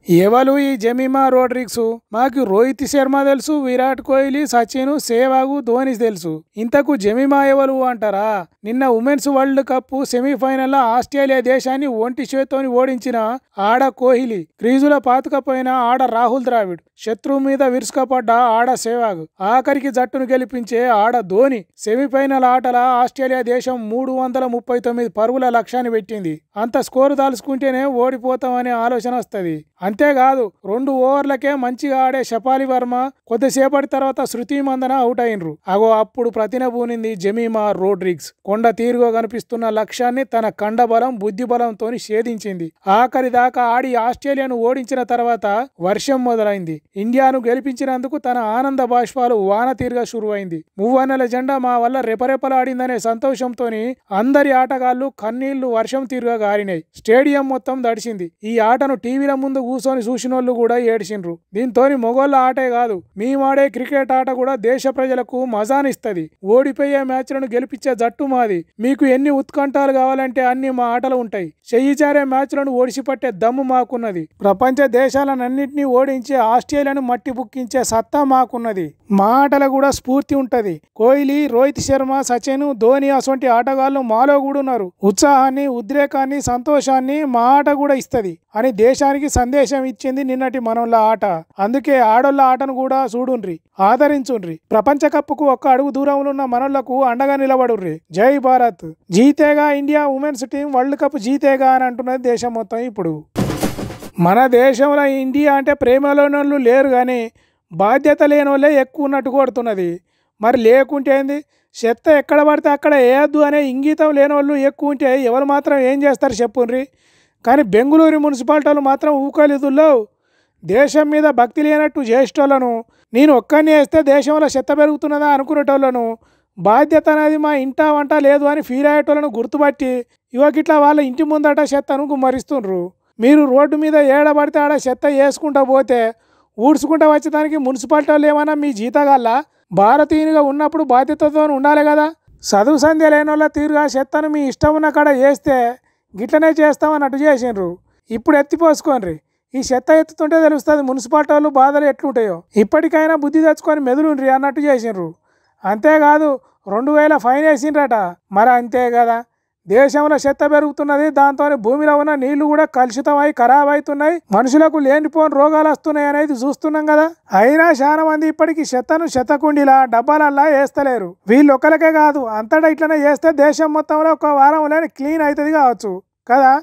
ఎవలు ఈ Jemimah Rodrigues? మాకు రోహిత్ శర్మ తెలుసు, విరాట్ కోహ్లీ, సచిన్, సేవాగు, ధోని తెలుసు. ఇంతకు జెమిమా ఎవలు అంటారా? నిన్న women's world cup semi-final Australia దేశాన్ని ఒంటి చేత్తోని ఓడించిన ఆడ కోహ్లీ, క్రీజుల పాతుకపోయిన ఆడ రాహుల్ ద్రావిడ్, శత్రువు మీద విరుసుకపడ్డ ఆడ సేవాగ్, ఆఖరికి జట్టును గెలిపించే ఆడ ధోని. సెమీఫైనల్ ఆటల ఆస్ట్రేలియా దేశం 339 పరుగుల లక్ష్యాన్ని పెట్టింది. అంత స్కోరు దాల్చుకుంటేనే ఓడిపోతామనే ఆలోచన వస్తుంది. అంతేకాదు 2 ఓవర్లకే మంచిగా ఆడే షఫాలి వర్మ కొద్దిసేపటి తర్వాత శృతి మందన అవుట్ అయినరు. అప్పుడు ప్రతినబూనింది జెమిమా రోడ్రిగ్స్. కొండ తీరుగా కనిపిస్తున్న లక్ష్యాన్ని తన కండబలం, బుద్ధిబలంతో ఛేదించింది. ఆఖరి దాకా ఆడి ఆస్ట్రేలియాను ఓడించిన తర్వాత వర్షం మొదలైంది. ఇండియాను గెలిపించినందుకు తన ఆనంద బాష్పాలు వాన తీరుగా షురువైంది. మువ్వన్నెల జెండా మా వల్ల రెపరెపలాడిందనే సంతోషంతో అందరి ఆటగాళ్లు కన్నీళ్లు వర్షం తీరుగా గారినాయి. స్టేడియం మొత్తం దడిచింది. ఈ ఆటను టీవీల ముందు కూర్చొని చూసినోళ్ళు కూడా ఏడ్చిండ్రు. దీంతోని మొగోళ్ళ ఆటే కాదు, మేమాడే క్రికెట్ ఆట కూడా దేశ ప్రజలకు మజానిస్తుంది. ఓడిపోయే మ్యాచ్లను గెలిపించే జట్టు మాది. మీకు ఎన్ని ఉత్కంఠాలు కావాలంటే అన్ని మా ఆటలు ఉంటాయి. చెయ్యి జారే మ్యాచ్లను ఓడిసిపట్టే దమ్ము మాకున్నది. ప్రపంచ దేశాలన్నింటినీ ఓడించి ఆస్ట్రేలియాను మట్టి బుక్కించే సత్తా మాకున్నది. మా ఆటలు కూడా స్ఫూర్తి ఉంటది. కోహ్లీ, రోహిత్ శర్మ, సచిన్, ధోని అసొంటి ఆటగాళ్లు మాలో కూడా ఉన్నారు. ఉత్సాహాన్ని, ఉద్రేకాన్ని, సంతోషాన్ని మా ఆట కూడా ఇస్తుంది అని దేశానికి సందేశం ఇచ్చింది నిన్నటి మనోళ్ళ ఆట. అందుకే ఆడోళ్ళ ఆటను కూడా చూడుండ్రి, ఆదరించుండ్రి. ప్రపంచ కప్పుకు ఒక్క అడుగు దూరంలో ఉన్న మనోళ్లకు అండగా నిలబడుర్రి. జై భారత్. జీతేగా India women's team world cup జీతేగా అని అంటున్నది దేశం మొత్తం. ఇప్పుడు మన దేశంలో ఇండియా అంటే ప్రేమలోనోళ్ళు లేరు కానీ బాధ్యత లేని వాళ్ళే ఎక్కువ ఉన్నట్టు కొడుతున్నది. మరి లేకుంటే ఏంది? చెత్త ఎక్కడ పడితే అక్కడ వేయద్దు అనే ఇంగితం లేని వాళ్ళు ఎక్కువ ఉంటే ఎవరు మాత్రం ఏం చేస్తారు చెప్పుండ్రి. కానీ బెంగళూరు మున్సిపాలిటీలు మాత్రం ఊకలిదుల్లో దేశం మీద భక్తి లేనట్టు చేసేటోళ్ళను, నేను ఒక్కరిని వేస్తే దేశంలో చెత్త పెరుగుతున్నదా అనుకునేటోళ్ళను, బాధ్యత అనేది మా ఇంటా వంట లేదు అని ఫీల్ అయ్యేటోళ్ళను గుర్తుపట్టి ఇట్లా వాళ్ళ ఇంటి ముందట చెత్తను గుమ్మరిస్తుండ్రు. మీరు రోడ్డు మీద ఏడబడితే ఆడ చెత్త వేసుకుంటా పోతే ఊడ్చుకుంటా వచ్చేదానికి మున్సిపాలిటీ వాళ్ళు ఏమన్నా మీ జీతగాళ్ళ? భారతీయునిగా ఉన్నప్పుడు బాధ్యతతో ఉండాలి కదా. చదువు సంధ్య లేని వాళ్ళ తీరుగా చెత్తను మీ ఇష్టం ఉన్న కాడ వేస్తే గిట్లనే చేస్తామన్నట్టు చేసిండ్రు. ఇప్పుడు ఎత్తిపోసుకోండి. ఈ చెత్త ఎత్తుతుంటే తెలుస్తుంది మున్సిపాలిటీ వాళ్ళు బాధలు ఎట్లుంటాయో. ఇప్పటికైనా బుద్ధి తెచ్చుకొని మెదులుండ్రి అన్నట్టు చేసిండ్రు. అంతేకాదు 2000 ఫైన్ వేసిండ్రట. మరి అంతే కదా, దేశంలో చెత్త పెరుగుతున్నది, దాంతో భూమిలో ఉన్న నీళ్లు కూడా కలుషితమై ఖరాబ్ అవుతున్నాయి, మనుషులకు లేనిపోని రోగాలు వస్తున్నాయి అనేది చూస్తున్నాం కదా. అయినా చాలా మంది ఇప్పటికీ చెత్తను చెత్తకుండీలా డబ్బాలల్లా వేస్తలేరు. వీళ్ళొక్కరికే కాదు, అంతటా ఇట్లనే చేస్తే దేశం మొత్తంలో ఒక వారంలోనే క్లీన్ అవుతుంది కావచ్చు కదా.